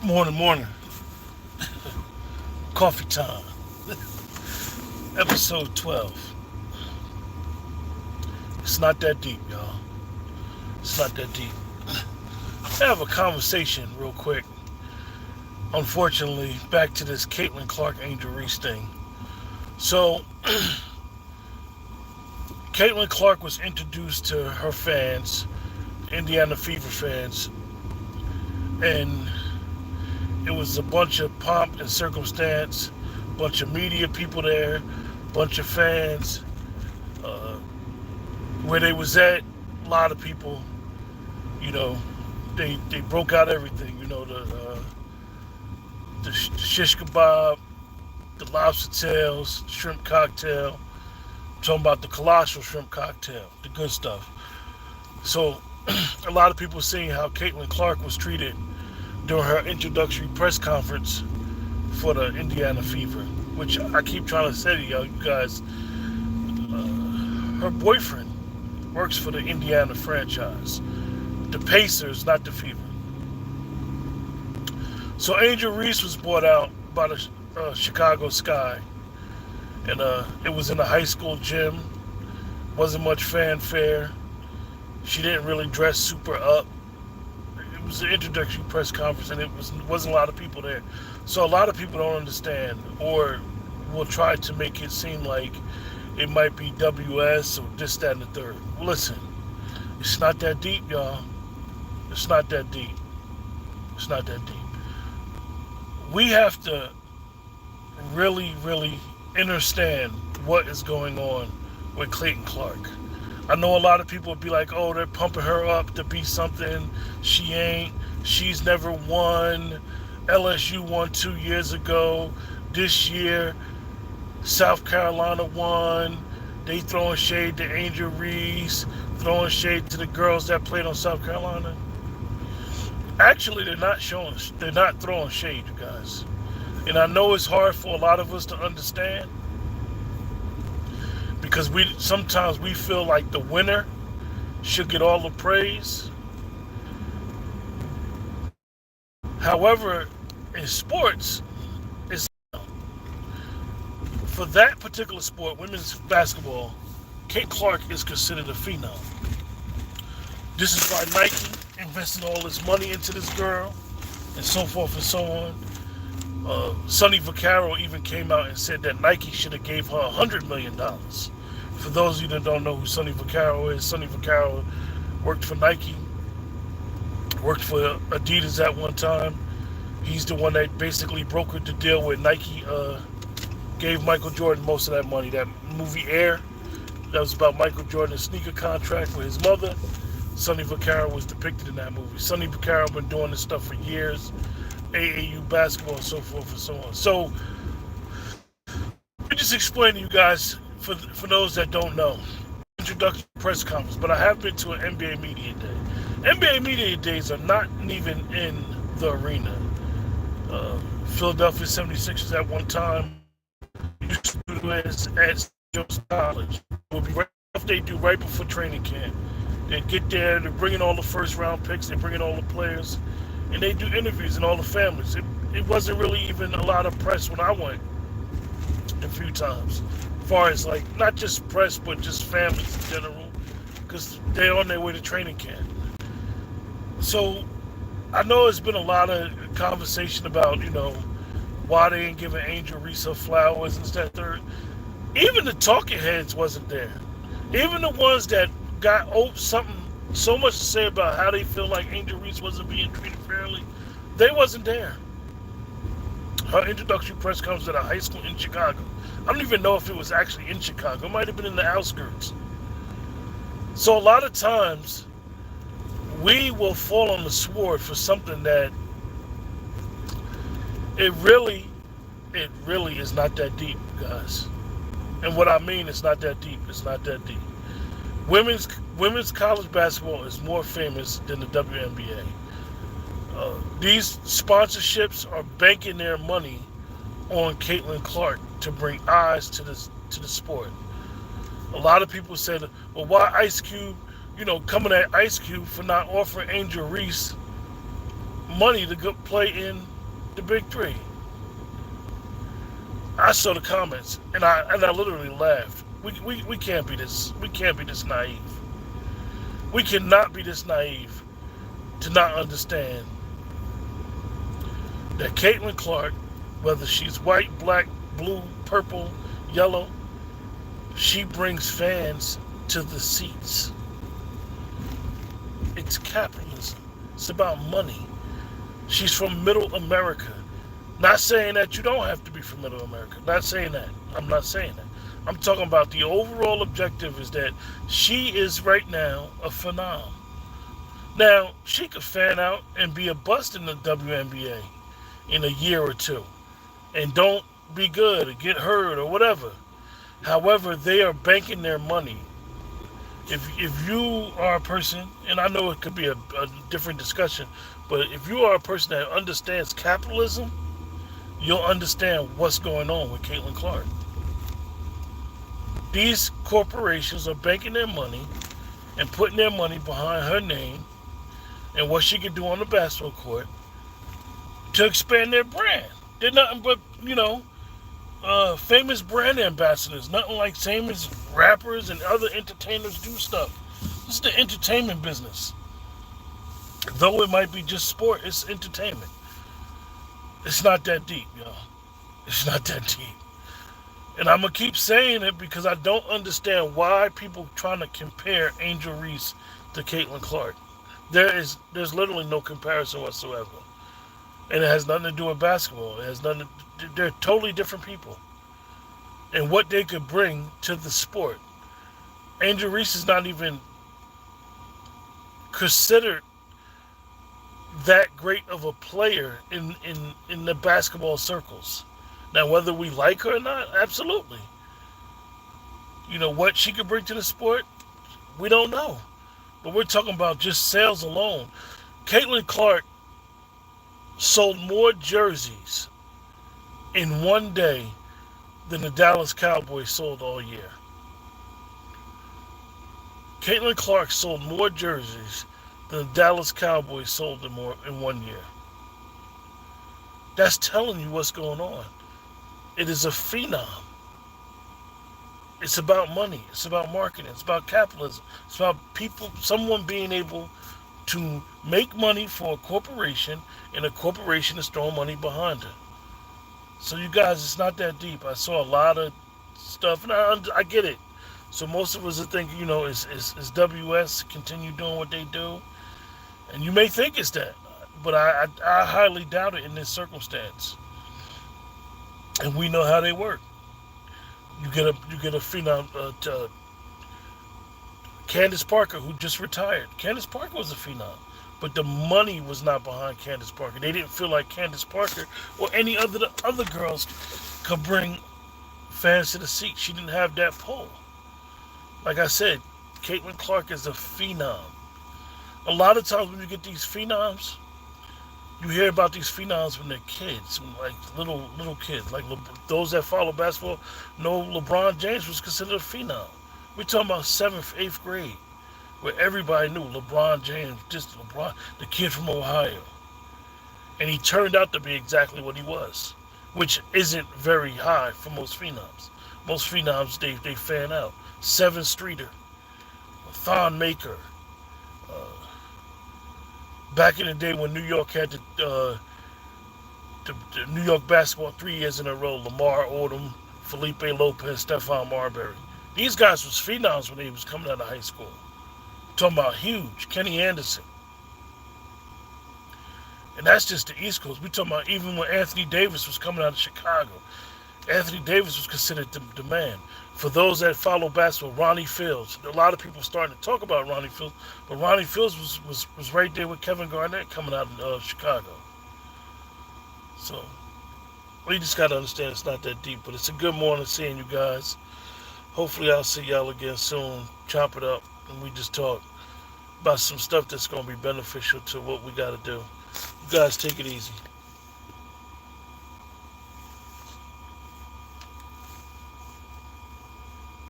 Morning. Coffee time. Episode 12. It's not that deep, y'all. It's not that deep. I have a conversation real quick. Unfortunately, back to this Caitlin Clark Angel Reese thing. So, Caitlin Clark was introduced to her fans, Indiana Fever fans, and it was a bunch of pomp and circumstance, bunch of media people there, bunch of fans. Uh, where they was at, a lot of people, you know, they broke out everything. The shish kebab, the lobster tails, shrimp cocktail. I'm talking about the colossal shrimp cocktail, the good stuff. So, a lot of people seeing how Caitlin Clark was treated during her introductory press conference for the Indiana Fever, which I keep trying to say to y'all, you guys, her boyfriend works for the Indiana franchise, the Pacers, not the Fever. So Angel Reese was bought out by the Chicago Sky, and it was in a high school gym. Wasn't much fanfare. She didn't really dress super up. It was an introductory press conference, and wasn't a lot of people there. So a lot of people don't understand, or will try to make it seem like it might be WS or this, that, and the third. Well, listen, it's not that deep, y'all. It's not that deep. It's not that deep. We have to really, really understand what is going on with Clayton Clark. I know a lot of people would be like, oh, they're pumping her up to be something she ain't. She's never won. LSU won 2 years ago. This year, South Carolina won. They throwing shade to Angel Reese, throwing shade to the girls that played on South Carolina. Actually, they're not throwing shade, you guys. And I know it's hard for a lot of us to understand because sometimes we feel like the winner should get all the praise. However, in sports, it's for that particular sport, women's basketball, Kate Clark is considered a phenom. This is why Nike invested all this money into this girl, and so forth and so on. Sonny Vaccaro even came out and said that Nike should have gave her $100 million. For those of you that don't know who Sonny Vaccaro is, Sonny Vaccaro worked for Nike, worked for Adidas at one time. He's the one that basically brokered the deal where Nike gave Michael Jordan most of that money. That movie Air, that was about Michael Jordan's sneaker contract with his mother. Sonny Vaccaro was depicted in that movie. Sonny Vaccaro been doing this stuff for years, AAU basketball and so forth and so on. So, let me just explain to you guys, for those that don't know, introduction press conference, but I have been to an NBA Media Day. NBA Media Days are not even in the arena. Philadelphia 76ers at one time used to do this at Jones College. It would be right stuff they do right before training camp. They get there, they bring in all the first round picks, they bring in all the players, and they do interviews and all the families. It wasn't really even a lot of press when I went a few times. As far as like, not just press, but just families in general, because they're on their way to training camp. So I know it's been a lot of conversation about, why they ain't giving Angel Reese her flowers and that third. Even the talking heads wasn't there. Even the ones that got something so much to say about how they feel like Angel Reese wasn't being treated fairly, they wasn't there. Her introductory press conference at a high school in Chicago. I don't even know if it was actually in Chicago. It might have been in the outskirts. So a lot of times, we will fall on the sword for something that it really is not that deep, guys. And what I mean, it's not that deep. It's not that deep. Women's college basketball is more famous than the WNBA. These sponsorships are banking their money on Caitlin Clark to bring eyes to the sport. A lot of people said, well, why Ice Cube, coming at Ice Cube for not offering Angel Reese money to go play in The big three. I saw the comments and I literally laughed. We can't be this. We can't be this naive. We cannot be this naive to not understand that Caitlin Clark, whether she's white, black, blue, purple, yellow, she brings fans to the seats. It's capitalism. It's about money. She's from Middle America. Not saying that you don't have to be from Middle America. Not saying that. I'm not saying that. I'm talking about the overall objective is that she is right now a phenom. Now, she could fan out and be a bust in the WNBA in a year or two and don't be good or get hurt or whatever. However, they are banking their money. If you are a person, and I know it could be a different discussion, but if you are a person that understands capitalism, you'll understand what's going on with Caitlin Clark. These corporations are banking their money and putting their money behind her name and what she can do on the basketball court to expand their brand. They're nothing but, famous brand ambassadors, nothing like famous rappers and other entertainers do stuff. This is the entertainment business. Though it might be just sport, it's entertainment. It's not that deep, y'all. It's not that deep. And I'm going to keep saying it because I don't understand why people trying to compare Angel Reese to Caitlin Clark. There's literally no comparison whatsoever. And it has nothing to do with basketball. It has nothing to, they're totally different people. And what they could bring to the sport. Angel Reese is not even considered that great of a player in the basketball circles. Now, whether we like her or not, absolutely. You know what she could bring to the sport? We don't know. But we're talking about just sales alone. Caitlin Clark sold more jerseys in one day than the Dallas Cowboys sold all year. Caitlin Clark sold more jerseys than the Dallas Cowboys sold in 1 year. That's telling you what's going on. It is a phenom. It's about money. It's about marketing. It's about capitalism. It's about someone being able to make money for a corporation, and a corporation is throwing money behind her. So you guys, it's not that deep. I saw a lot of stuff, and I get it. So most of us are thinking, is WS continue doing what they do? And you may think it's that, but I highly doubt it in this circumstance. And we know how they work. You get a phenom, Candace Parker, who just retired. Candace Parker was a phenom, but the money was not behind Candace Parker. They didn't feel like Candace Parker or any other girls could bring fans to the seat. She didn't have that pull. Like I said, Caitlin Clark is a phenom. A lot of times when you get these phenoms, you hear about these phenoms when they're kids, like little kids, like those that follow basketball know LeBron James was considered a phenom. We're talking about 7th, 8th grade, where everybody knew LeBron James, the kid from Ohio. And he turned out to be exactly what he was, which isn't very high for most phenoms. Most phenoms, they fan out. 7th Streeter, Thon Maker. Back in the day when New York had the New York basketball 3 years in a row, Lamar Odom, Felipe Lopez, Stephon Marbury. These guys was phenoms when they was coming out of high school. Talking about huge, Kenny Anderson. And that's just the East Coast. We talking about even when Anthony Davis was coming out of Chicago. Anthony Davis was considered the man. For those that follow basketball, Ronnie Fields. A lot of people starting to talk about Ronnie Fields, but Ronnie Fields was right there with Kevin Garnett coming out of Chicago. So, we just got to understand it's not that deep, but it's a good morning seeing you guys. Hopefully I'll see y'all again soon. Chop it up, and we just talk about some stuff that's going to be beneficial to what we got to do. You guys take it easy.